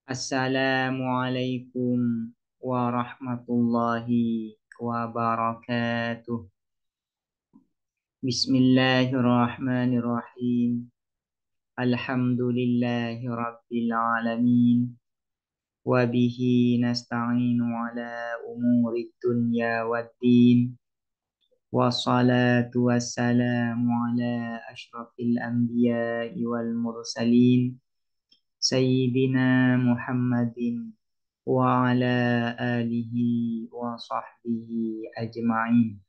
Assalamualaikum warahmatullahi wabarakatuh. Bismillahirrahmanirrahim. Alhamdulillahi rabbil alamin. Wabihi nasta'inu ala umuri dunya waddin. Wassalatu wassalamu ala ashrafil anbiya'i wal mursalin. Sayyidina Muhammadin wa ala alihi wa sahbihi ajma'in.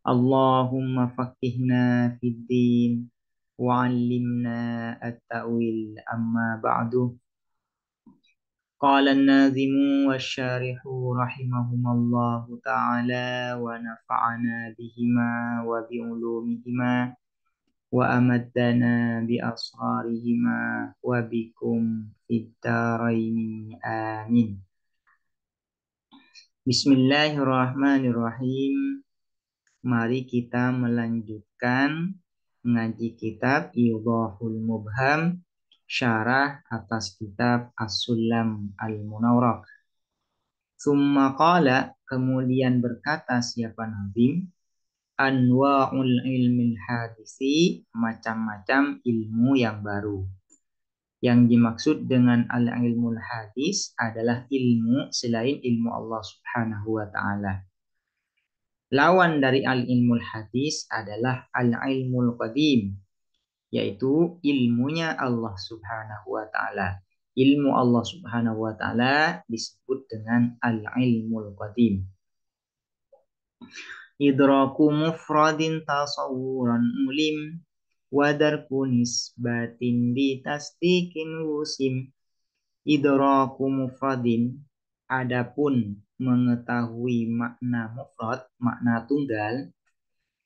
Allahumma faqihna fid din wa 'allimna at-ta'wil amma ba'du. Qala an-nazimu wasyarihu rahimahumallahu ta'ala wa nafa'ana bihima wa bi'ulumihima wa amaddana bi asrarihima wa bikum fid dharaini amin. Bismillahirrahmanirrahim. Mari kita melanjutkan mengaji kitab Idhahul Mubham, syarah atas kitab As-Sulam Al-Munawwarah. Summa qala, kemudian berkata siapa Nazim, anwa'ul ilmil hadisi, macam-macam ilmu yang baru. Yang dimaksud dengan al-ilmul hadis adalah ilmu selain ilmu Allah Subhanahu wa ta'ala. Lawan dari al-ilmul hadis adalah al-ilmul qadim, yaitu ilmunya Allah Subhanahu wa ta'ala. Ilmu Allah Subhanahu wa ta'ala disebut dengan al-ilmul qadim. Idraku mufradin tasawuran mulim wadarku nisbatin bitasdikin wusim. Idraku mufradin, adapun mengetahui makna mufrad, makna tunggal,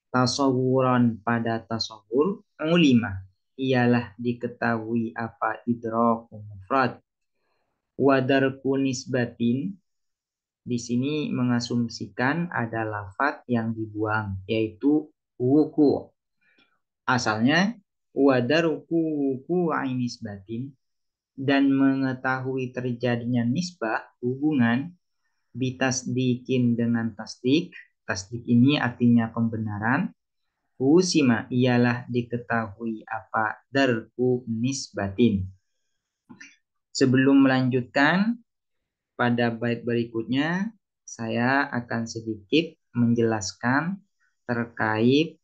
tasawuran pada tasawur, ulima, ialah diketahui apa idraku mufrad. Wadarku nisbatin, di sini mengasumsikan ada lafadz yang dibuang, yaitu wuku. Asalnya wadarku wuku nisbatin, dan mengetahui terjadinya nisbah, hubungan, bitasdikin dengan tasdik. Tasdik ini artinya pembenaran. Usima, ialah diketahui apa darku nisbatin. Sebelum melanjutkan pada bait berikutnya, saya akan sedikit menjelaskan terkait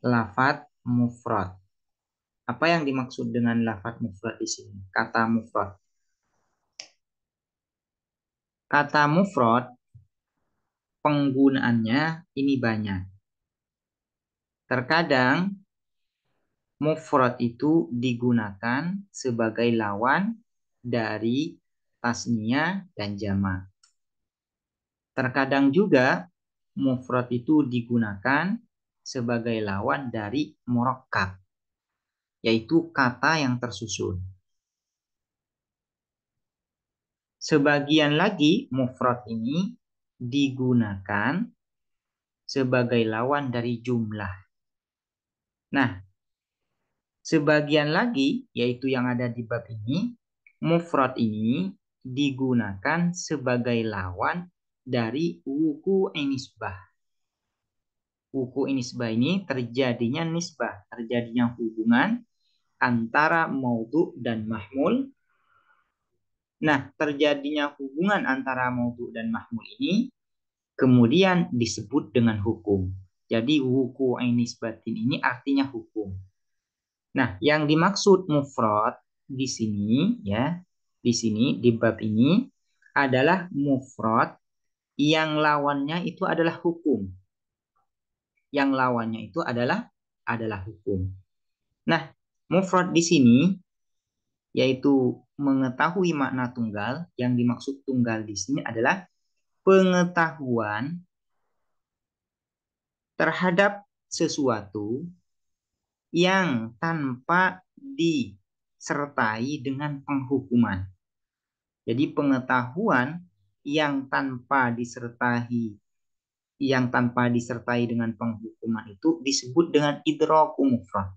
lafadz mufrad. Apa yang dimaksud dengan lafadz mufrad di sini? Kata mufrad. Kata mufrad penggunaannya ini banyak. Terkadang mufrad itu digunakan sebagai lawan dari tasniyah dan jamak. Terkadang juga mufrad itu digunakan sebagai lawan dari murakkab, yaitu kata yang tersusun. Sebagian lagi mufrad ini digunakan sebagai lawan dari jumlah. Nah, sebagian lagi, yaitu yang ada di bab ini, mufrad ini digunakan sebagai lawan dari wuku nisbah. Wuku nisbah ini terjadinya nisbah, terjadinya hubungan antara maudhu dan mahmul. Nah, terjadinya hubungan antara maudhu dan mahmul ini kemudian disebut dengan hukum. Jadi wuku nisbatin ini artinya hukum. Nah, yang dimaksud mufrad di sini ya, di sini di bab ini adalah mufrad yang lawannya itu adalah hukum. Yang lawannya itu adalah hukum. Nah, mufrad di sini yaitu mengetahui makna tunggal. Yang dimaksud tunggal di sini adalah pengetahuan terhadap sesuatu yang tanpa disertai dengan penghukuman. Jadi pengetahuan yang tanpa disertai dengan penghukuman itu disebut dengan idraku mufrad.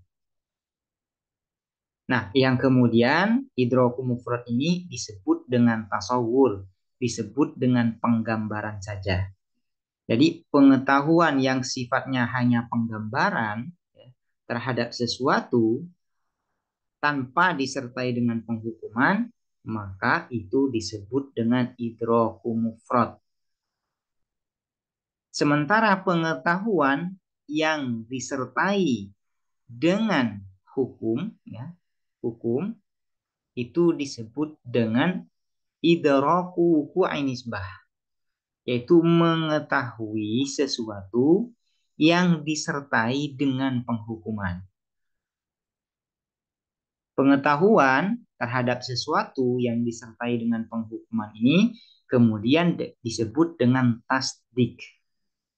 Nah, yang kemudian idroku mufrad ini disebut dengan tasawur, disebut dengan penggambaran saja. Jadi pengetahuan yang sifatnya hanya penggambaran ya, terhadap sesuatu tanpa disertai dengan penghukuman, maka itu disebut dengan idroku mufrad. Sementara pengetahuan yang disertai dengan hukum, ya, hukum itu disebut dengan idraku nisbah, yaitu mengetahui sesuatu yang disertai dengan penghukuman. Pengetahuan terhadap sesuatu yang disertai dengan penghukuman ini kemudian disebut dengan tasdik,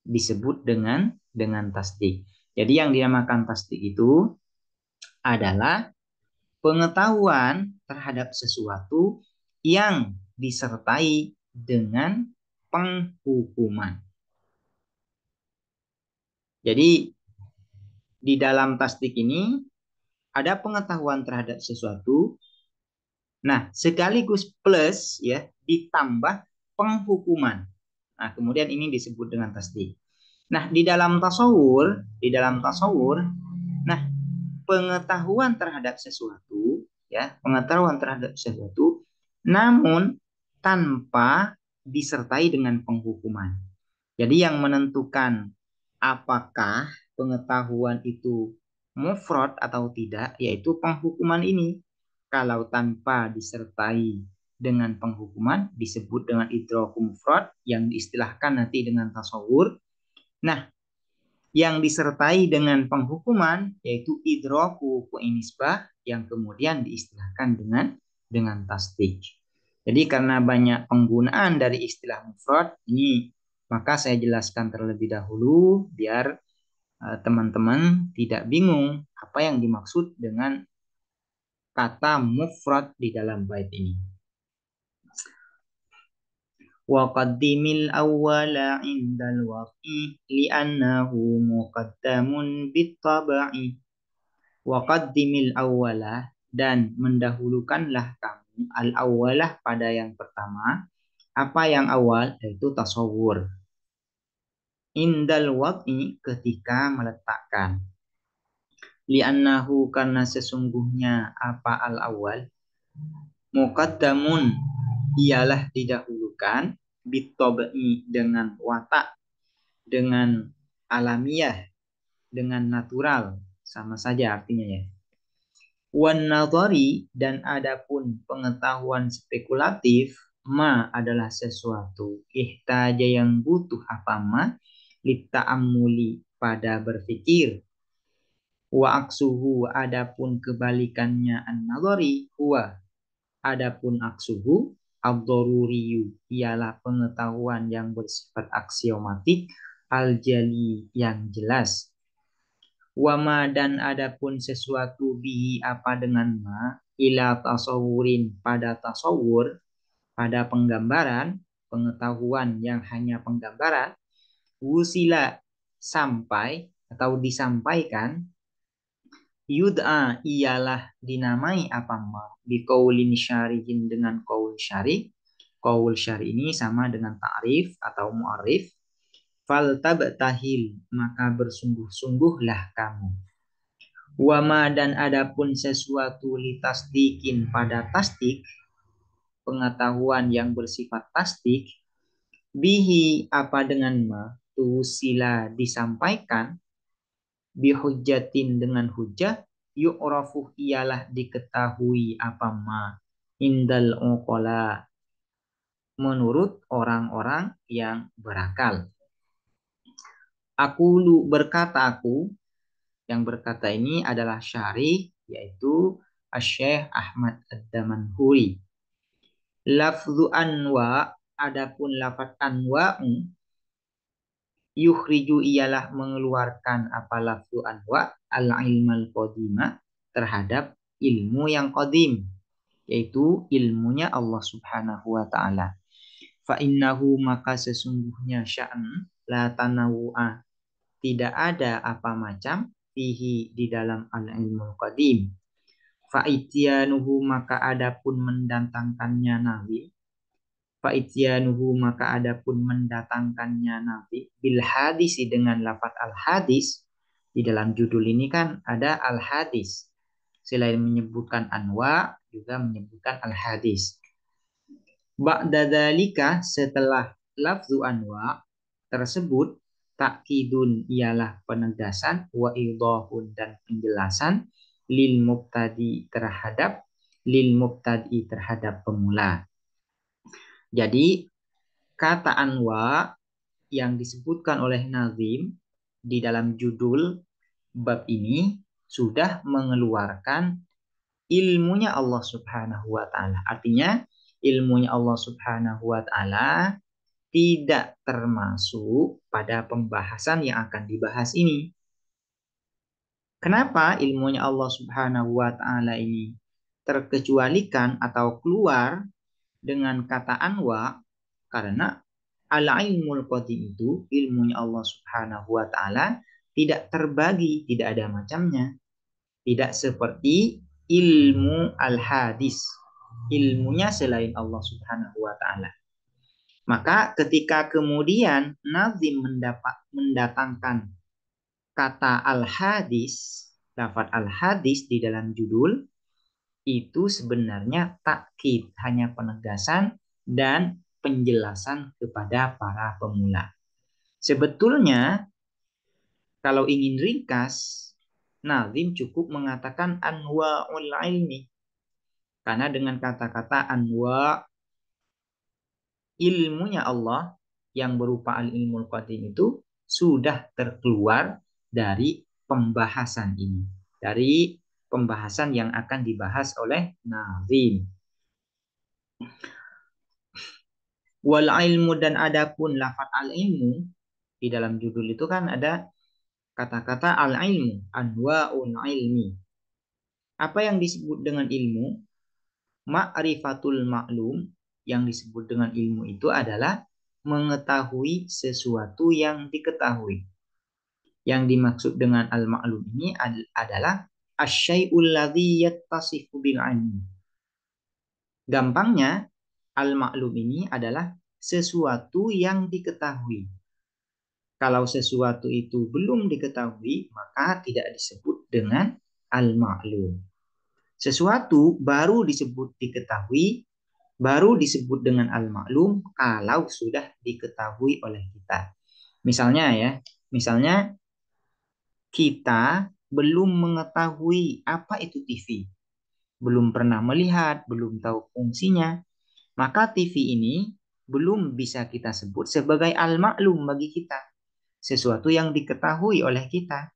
disebut dengan tasdik. Jadi yang dinamakan tasdik itu adalah pengetahuan terhadap sesuatu yang disertai dengan penghukuman. Jadi di dalam tasdik ini ada pengetahuan terhadap sesuatu, nah sekaligus plus ya ditambah penghukuman. Nah kemudian ini disebut dengan tasdik. Nah di dalam tasawur, nah pengetahuan terhadap sesuatu ya pengetahuan terhadap sesuatu namun tanpa disertai dengan penghukuman. Jadi yang menentukan apakah pengetahuan itu mufrad atau tidak yaitu penghukuman ini. Kalau tanpa disertai dengan penghukuman disebut dengan idraku mufrad yang diistilahkan nanti dengan tasawur. Nah, yang disertai dengan penghukuman yaitu idroku nisbah yang kemudian diistilahkan dengan tasdik. Jadi karena banyak penggunaan dari istilah mufrad ini maka saya jelaskan terlebih dahulu biar teman-teman tidak bingung apa yang dimaksud dengan kata mufrad di dalam bait ini. Waqaddimil awwala indal waqi li'annahu muqaddamun bit-taba'i. Waqaddimil awwala dan mendahulukanlah kamu al-awwalah pada yang pertama. Apa yang awal? Yaitu tasawur. Indal waqi ketika meletakkan. Li'annahu karena sesungguhnya apa al-awwal muqaddamun ialah didahulukan bit-tabai dengan watak, dengan alamiah, dengan natural, sama saja artinya ya. Wan nadhari dan adapun pengetahuan spekulatif ma adalah sesuatu ihtaja yang butuh apa ma litta'ammuli pada berpikir. Wa aksuhu adapun kebalikannya an-nadhari huwa adapun aksuhu ad-daruriyu ialah pengetahuan yang bersifat aksiomatik al-jali yang jelas. Wama dan adapun sesuatu bihi apa dengan ma ila tasawurin pada tasawur pada penggambaran pengetahuan yang hanya penggambaran wusila sampai atau disampaikan yud'a ialah dinamai apa ma biqaulin syarihin dengan qaul syari. Qaul syari ini sama dengan ta'rif atau mu'arif. Fal tabtahil maka bersungguh-sungguhlah kamu. Wama dan adapun sesuatu litasdikin pada tasdik pengetahuan yang bersifat tasdik bihi apa dengan ma tu sila disampaikan bihujjatin dengan hujjah yu'rafu ialah diketahui apa ma indal uqala menurut orang-orang yang berakal. Aku berkata aku yang berkata ini adalah syarih yaitu Asy-Syaikh Ahmad Ad-Damanhuri. Lafzu anwa adapun lafaz anwa'u yukhriju ialah mengeluarkan apa lafzu anwa al-ilmal qadima terhadap ilmu yang qadim yaitu ilmunya Allah Subhanahu wa taala. Fa innahu maka sesungguhnya sya'n la tanawu'a tidak ada apa macam fihi di dalam al-ilmul qadim. Fa'ityanuhu maka adapun mendatangkannya Nabi. Fa'ityanuhu maka adapun mendatangkannya Nabi. Bil hadisi dengan lafaz al hadis. Di dalam judul ini kan ada al hadis. Selain menyebutkan anwa juga menyebutkan al hadis. Ba'da dzalika setelah lafzu anwa tersebut takkidun ialah penegasan wa idhahun dan penjelasan lil mubtadi terhadap pemula. Jadi kata anwa yang disebutkan oleh Nazim di dalam judul bab ini sudah mengeluarkan ilmunya Allah Subhanahu wa taala. Artinya ilmunya Allah Subhanahu wa taala tidak termasuk pada pembahasan yang akan dibahas ini. Kenapa ilmunya Allah Subhanahu wa taala ini terkecualikan atau keluar dengan kata anwa? Karena al-ilmul qadim itu ilmunya Allah Subhanahu wa taala tidak terbagi, tidak ada macamnya. Tidak seperti ilmu al-hadis, ilmunya selain Allah Subhanahu wa taala. Maka ketika kemudian Nazim mendatangkan kata al-hadis, lafaz al-hadis di dalam judul, itu sebenarnya takkid, hanya penegasan dan penjelasan kepada para pemula. Sebetulnya kalau ingin ringkas, Nazim cukup mengatakan anwa'ul ilmi. Karena dengan kata-kata anwa, ilmunya Allah yang berupa al-ilmul qadim itu sudah terkeluar dari pembahasan ini. Dari pembahasan yang akan dibahas oleh Nazim. Wal ilmu dan adapun lafaz al-ilmu di dalam judul itu kan ada kata-kata al-ilmu, anwa'ul ilmi. Apa yang disebut dengan ilmu? Ma'rifatul ma'lum, yang disebut dengan ilmu itu adalah mengetahui sesuatu yang diketahui. Yang dimaksud dengan al-ma'lum ini adalah asyai'ul ladzi yattasifu bil ilmi. Gampangnya, al-ma'lum ini adalah sesuatu yang diketahui. Kalau sesuatu itu belum diketahui, maka tidak disebut dengan al-ma'lum. Sesuatu baru disebut diketahui, baru disebut dengan al-ma'lum kalau sudah diketahui oleh kita. Misalnya kita belum mengetahui apa itu TV, belum pernah melihat, belum tahu fungsinya, maka TV ini belum bisa kita sebut sebagai al-ma'lum bagi kita, sesuatu yang diketahui oleh kita.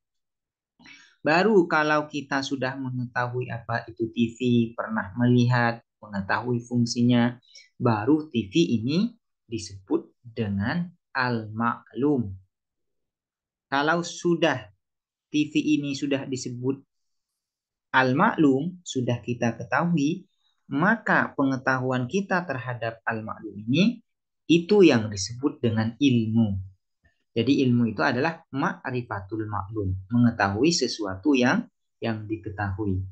Baru kalau kita sudah mengetahui apa itu TV, pernah melihat, mengetahui fungsinya, baru TV ini disebut dengan al-ma'lum. Kalau sudah TV ini sudah disebut al-ma'lum, sudah kita ketahui, maka pengetahuan kita terhadap al-ma'lum ini itu yang disebut dengan ilmu. Jadi ilmu itu adalah ma'rifatul ma'lum, mengetahui sesuatu yang diketahui.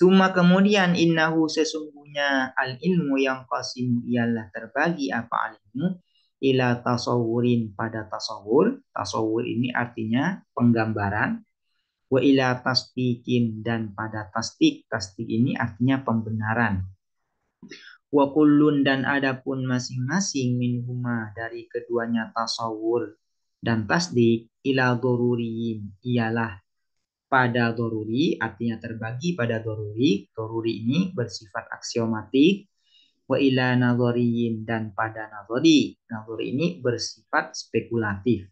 Cuma kemudian innahu sesungguhnya al-ilmu yang qasimu ialah terbagi apa al-ilmu ila tasawurin pada tasawur. Tasawur ini artinya penggambaran. Wa ila tasdiqin dan pada tasdik. Tasdik ini artinya pembenaran. Wa kullun dan adapun masing-masing minhuma dari keduanya tasawur dan tasdik ila doruriin ialah pada doruri, artinya terbagi pada doruri. Doruri ini bersifat aksiomatik. Wa ila nadhoriyin dan pada nadhori. Nadhori ini bersifat spekulatif.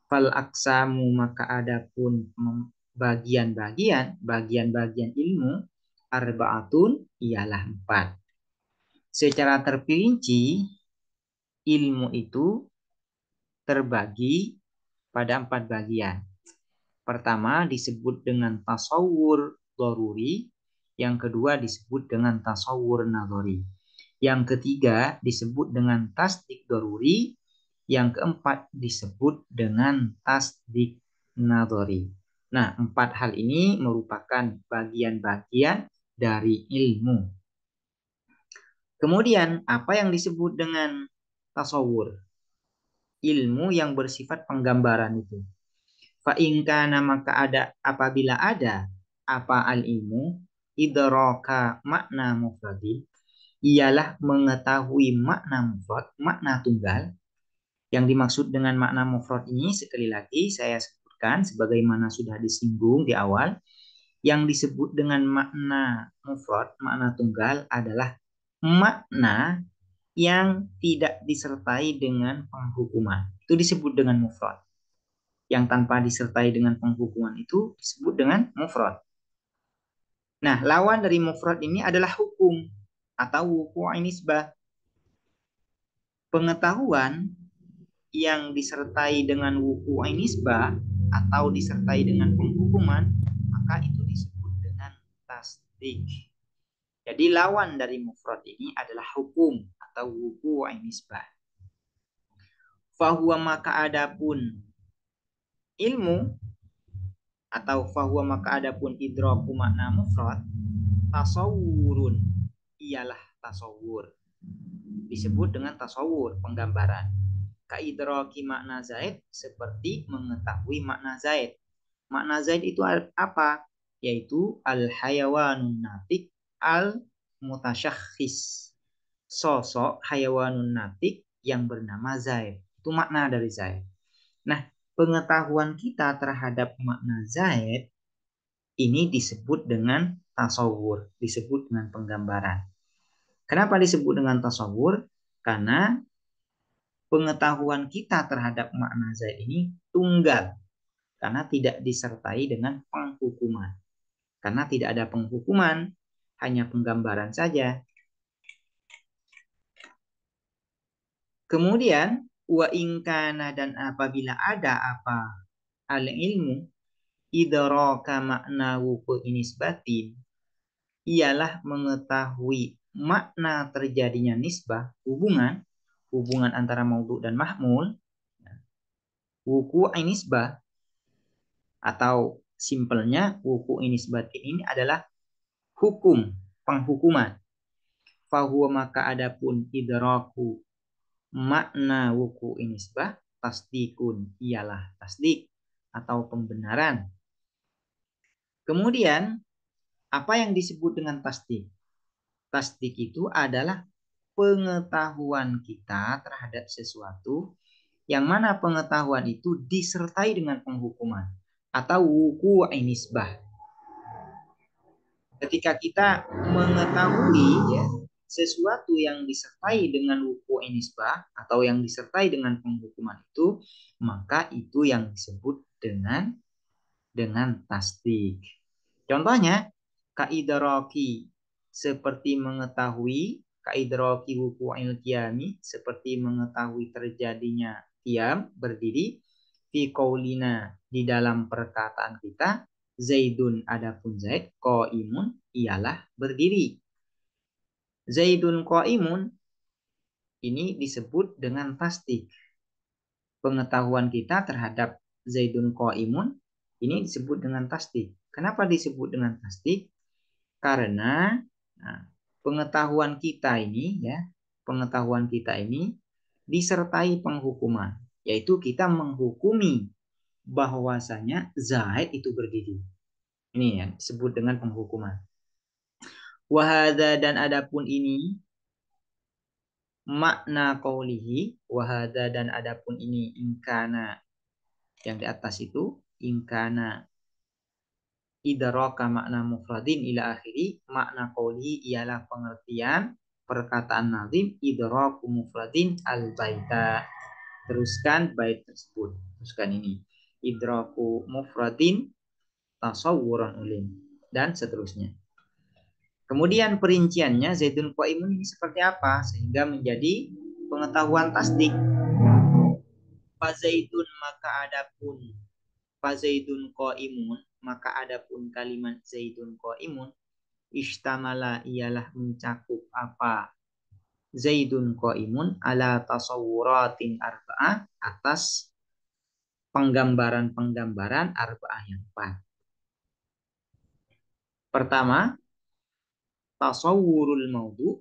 Fal aksamu maka adapun bagian-bagian ilmu arbaatun ialah 4. Secara terperinci ilmu itu terbagi pada 4 bagian. Pertama disebut dengan tasawur doruri, yang kedua disebut dengan tasawur nadhori, yang ketiga disebut dengan tasdik doruri, yang keempat disebut dengan tasdik nadhori. Nah, 4 hal ini merupakan bagian-bagian dari ilmu. Kemudian, apa yang disebut dengan tasawur? Ilmu yang bersifat penggambaran itu. Fa in kana maka ada apabila ada apa al ilmu idraka makna mufradin ialah mengetahui makna mufrad, makna tunggal. Yang dimaksud dengan makna mufrad ini sekali lagi saya sebutkan sebagaimana sudah disinggung di awal. Yang disebut dengan makna mufrad, makna tunggal adalah makna yang tidak disertai dengan penghukuman. Itu disebut dengan mufrad. Yang tanpa disertai dengan penghukuman itu disebut dengan mufrad. Nah, lawan dari mufrad ini adalah hukum atau wuku' nisbah. Pengetahuan yang disertai dengan wuku' nisbah atau disertai dengan penghukuman, maka itu disebut dengan tasdik. Jadi lawan dari mufrad ini adalah hukum atau wuku' nisbah. Fahuwa maka adapun ilmu atau fahuwa maka adapun idraku makna mufrad tasawurun ialah tasawur, disebut dengan tasawur, penggambaran. Kaidraki makna zaid seperti mengetahui makna zaid. Makna zaid itu apa? Yaitu al hayawanun natik al mutasyakhis, sosok hayawanun natik yang bernama zaid. Itu makna dari zaid. Nah, pengetahuan kita terhadap makna zaid ini disebut dengan tasawur, disebut dengan penggambaran. Kenapa disebut dengan tasawur? Karena pengetahuan kita terhadap makna zaid ini tunggal, karena tidak disertai dengan penghukuman. Karena tidak ada penghukuman, hanya penggambaran saja. Kemudian wa ingkana dan apabila ada apa al ilmu idraka makna wuku inisbatin ialah mengetahui makna terjadinya nisbah, hubungan antara maudhu dan mahmul. Wuku nisbah atau simpelnya wuku nisbatin ini adalah hukum, penghukuman. Fahuwa maka adapun idraku makna wuku nisbah tasdikun ialah tasdik atau pembenaran. Kemudian apa yang disebut dengan tasdik? Tasdik itu adalah pengetahuan kita terhadap sesuatu yang mana pengetahuan itu disertai dengan penghukuman atau wuku' nisbah. Ketika kita mengetahui ya sesuatu yang disertai dengan wuku' nisbah atau yang disertai dengan penghukuman itu, maka itu yang disebut dengan tasdik. Contohnya kaidraki seperti mengetahui, kaidraki wuqu'il qiyami seperti mengetahui terjadinya qiyam berdiri, fi qaulina di dalam perkataan kita, Zaidun adapun Zaid, qaimun ialah berdiri. Zaidun qaimun ini disebut dengan tasdik. Pengetahuan kita terhadap Zaidun qaimun ini disebut dengan tasdik. Kenapa disebut dengan tasdik? Karena nah, pengetahuan kita ini ya, pengetahuan kita ini disertai penghukuman, yaitu kita menghukumi bahwasanya Zaid itu berdiri. Ini yang disebut dengan penghukuman. Wahada dan adapun ini makna qaulihi, wahada dan adapun ini ingkana yang di atas itu ingkana idraka makna mufradin ila akhiri, makna qawli ialah pengertian perkataan nazim idraku mufradin al baita. Teruskan bait tersebut. Teruskan ini. Idraku mufradin tasawuran ulim dan seterusnya. Kemudian perinciannya Zaidun qaimun ini seperti apa sehingga menjadi pengetahuan tasdik. Fazaidun maka adapun Fazaidun qaimun maka adapun kalimat Zaidun qaimun istamala ialah mencakup apa Zaidun qaimun ala tasawwuratin arba'ah atas penggambaran-penggambaran arba'ah yang 4. Pertama, tasawwurul maudu.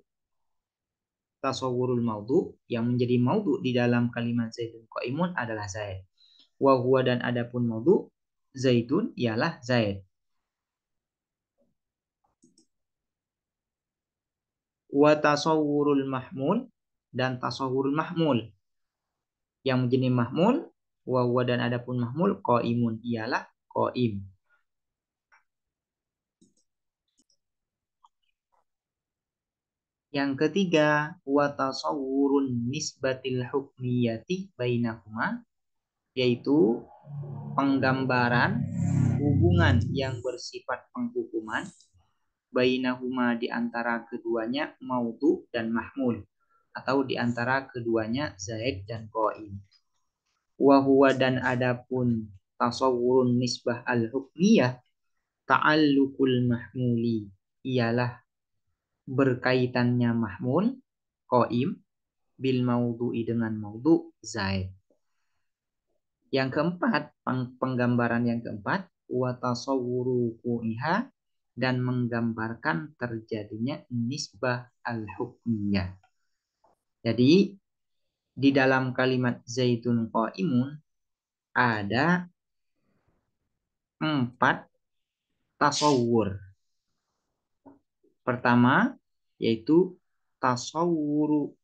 Tasawwurul maudu yang menjadi maudu di dalam kalimat Zaidun qaimun adalah Zaid. Wa huwa dan adapun maudu Zaidun ialah Zaid. Wa tasawwurul mahmul dan tasawwurul mahmul yang menjadi mahmul wa huwa dan adapun mahmul qaimun ialah qaim. Yang ketiga, wa tasawwurun nisbatil hukmiyati bainahuma, yaitu penggambaran hubungan yang bersifat penghukuman bainahuma di antara keduanya maudu dan mahmul atau di antara keduanya zaid dan qaim. Wa huwa dan adapun tasawwurun nisbah al-hukmiyah ta'alluqul mahmuli ialah berkaitannya mahmul qaim bil maudu'i dengan maudu zaid. Yang keempat, penggambaran yang keempat, wa tasawwuru ku'iha dan menggambarkan terjadinya nisbah al-hukmiyah. Jadi di dalam kalimat zaitun qaimun ada 4 tasawwur. Pertama yaitu tasawwuru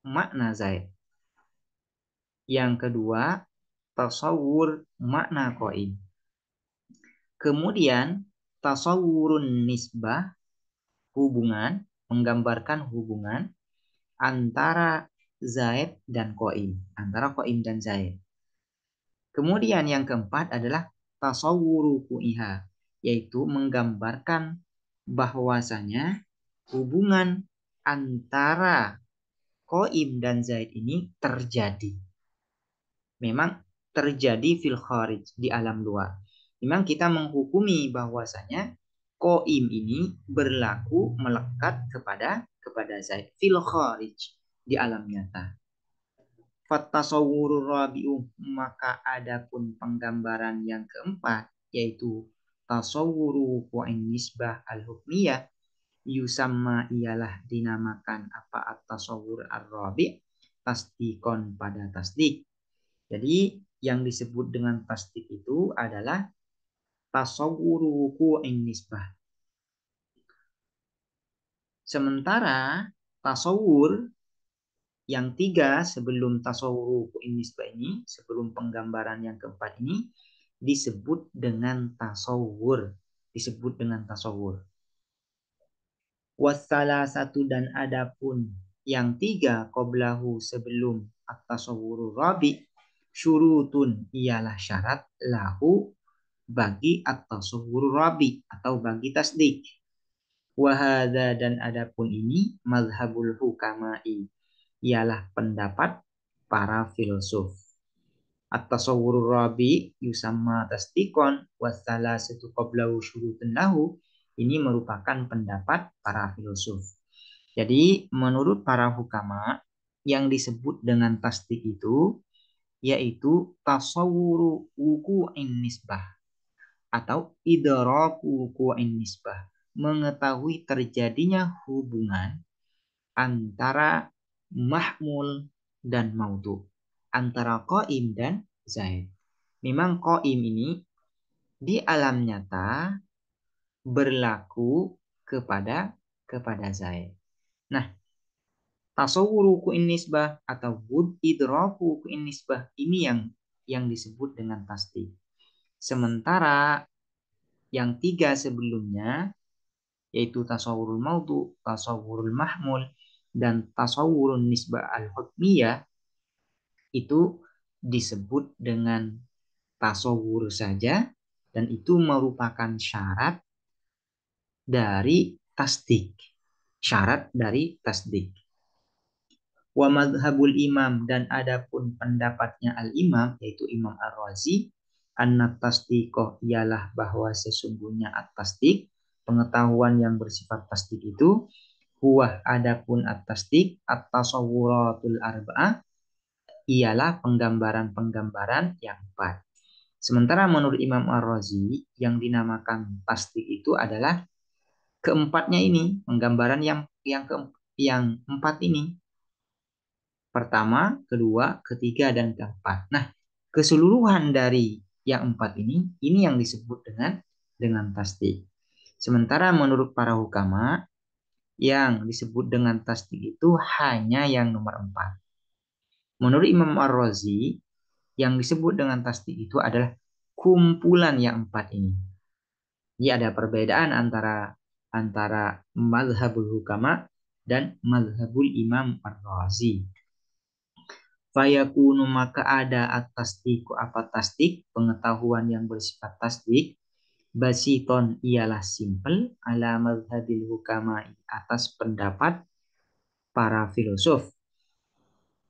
makna zaid. Yang kedua tasawwur makna qaim. Kemudian tasawwurun nisbah hubungan, menggambarkan hubungan antara zaid dan qaim, antara qaim dan zaid. Kemudian yang keempat adalah tasawwuru ku'iha, yaitu menggambarkan bahwasanya hubungan antara qaim dan zaid ini terjadi. Memang terjadi fil kharij, di alam luar. Memang kita menghukumi bahwasanya qaim ini berlaku melekat kepada zaid fil kharij, di alam nyata. Fattasawwurur rabi'u, maka adapun penggambaran yang keempat yaitu tasawwuru qu'in nisbah al-hukmiyah yusamma ialah dinamakan apa at-tasawwur ar-rabi' tasdikon pada tasdik. Jadi yang disebut dengan tasdik itu adalah tasawwuru qu'in nisbah. Sementara tasawwur yang 3 sebelum tasawwur nisbah ini, sebelum penggambaran yang keempat ini disebut dengan tasawwur, disebut dengan tasawwur. Wassalah satu dan adapun yang 3 qablahu sebelum at-tasawwurur rabi syurutun ialah syarat lahu bagi at-tasawwurur rabi atau bagi tasdik. Wahada dan adapun ini mazhabul hukama'i ialah pendapat para filsuf. At-tasawwurur rabi yusamma tasdikon wassalasatu qablahu syurutun lahu, ini merupakan pendapat para filsuf. Jadi menurut para hukama yang disebut dengan tasdik itu yaitu tasawwuru wuqu'in nisbah atau idraku wuqu'in nisbah, mengetahui terjadinya hubungan antara mahmul dan maudu, antara qaim dan zaid. Memang qaim ini di alam nyata berlaku kepada zaid. Nah, tasawwuru ku'in nisbah atau bud idraku ku'in nisbah ini yang disebut dengan tasdik. Sementara yang 3 sebelumnya yaitu tasawwurul maudu, tasawwurul mahmul dan tasawwurun nisbah al-hukmiyah itu disebut dengan tasawwur saja dan itu merupakan syarat dari tasdik. Syarat dari tasdik. Wa madhabul imam dan adapun pendapatnya al-imam yaitu Imam Ar-Razi anna tasdiqoh ialah bahwa sesungguhnya at-tasdik, pengetahuan yang bersifat tasdik itu huwa adapun at-tasdik at-tasawwuratul arba'ah ialah penggambaran-penggambaran yang empat. Sementara menurut Imam Ar-Razi, yang dinamakan tasdik itu adalah keempatnya ini, penggambaran yang empat ini. Pertama, kedua, ketiga, dan keempat. Nah, keseluruhan dari yang empat ini yang disebut dengan tasdik. Sementara menurut para hukama, yang disebut dengan tasdik itu hanya yang nomor empat. Menurut Imam Ar-Razi, yang disebut dengan tasdik itu adalah kumpulan yang empat ini. Jadi ada perbedaan antara mazhabul hukama dan mazhabul Imam Ar-Razi. Fayakunu maka ada at-tasdiku apa tasdik, pengetahuan yang bersifat tasdik, basiton ialah simple ala mazhabil hukama atas pendapat para filosof.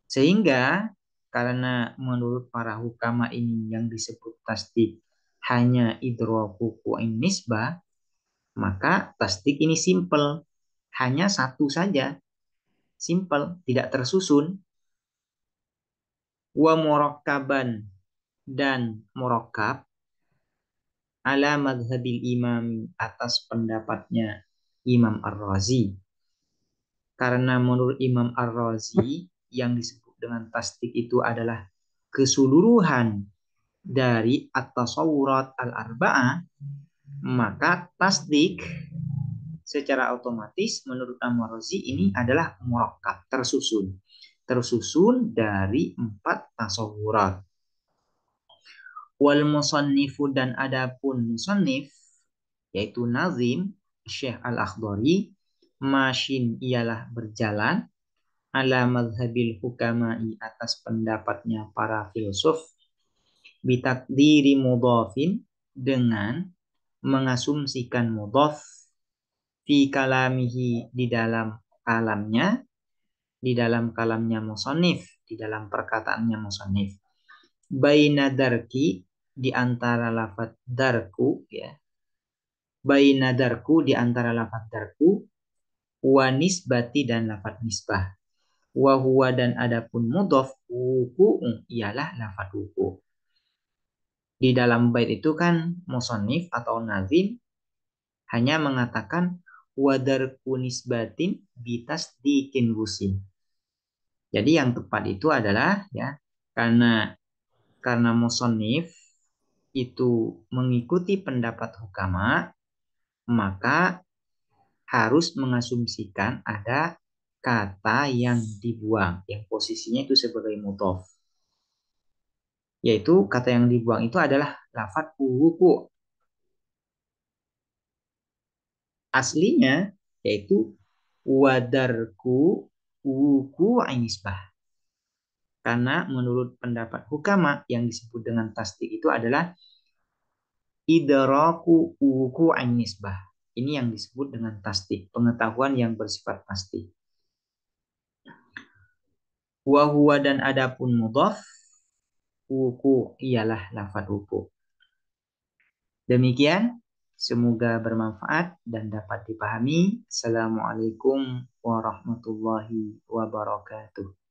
Sehingga karena menurut para hukama ini yang disebut tasdik hanya idraku ku'in nisbah, maka tasdik ini simple, hanya satu saja, simple, tidak tersusun. Wa murakkaban dan murakkab ala madhabil imam atas pendapatnya Imam Ar-Razi. Karena menurut Imam Ar-Razi yang disebut dengan tasdik itu adalah keseluruhan dari at-tasawurat al-arba'ah, maka tasdik secara otomatis menurut Ar-Razi ini adalah murakkab, tersusun dari empat tasawurat. Wal musannifu dan adapun musannif yaitu nazim Syekh Al-Akhdari, masyin ialah berjalan ala madhabil hukama'i atas pendapatnya para filsuf, bitakdiri mudhafin dengan mengasumsikan mudhaf fi kalamihi di dalam kalamnya musannif, di dalam perkataannya musannif, baina darki di antara lafaz darku ya, baina darku di antara lafaz darku, wa nisbati dan lafaz nisbah, wa huwa dan adapun mudhaf wuku ialah lafaz wuku. Di dalam bait itu kan musannif atau nazim hanya mengatakan wadarku nisbatin bitas dikin wusin. Jadi yang tepat itu adalah ya, karena musannif itu mengikuti pendapat hukama, maka harus mengasumsikan ada kata yang dibuang, yang posisinya itu sebagai mudhof. Yaitu kata yang dibuang itu adalah lafadz wuku. Aslinya yaitu wadarku wuku ainisbah. Karena menurut pendapat hukama yang disebut dengan tasdik itu adalah idraku wuku ainisbah. Ini yang disebut dengan tasdik, pengetahuan yang bersifat tasdik. Wa huwa dan adapun mudhaf wuku ialah lafadz wuku. Demikian, semoga bermanfaat dan dapat dipahami. Assalamualaikum warahmatullahi wabarakatuh.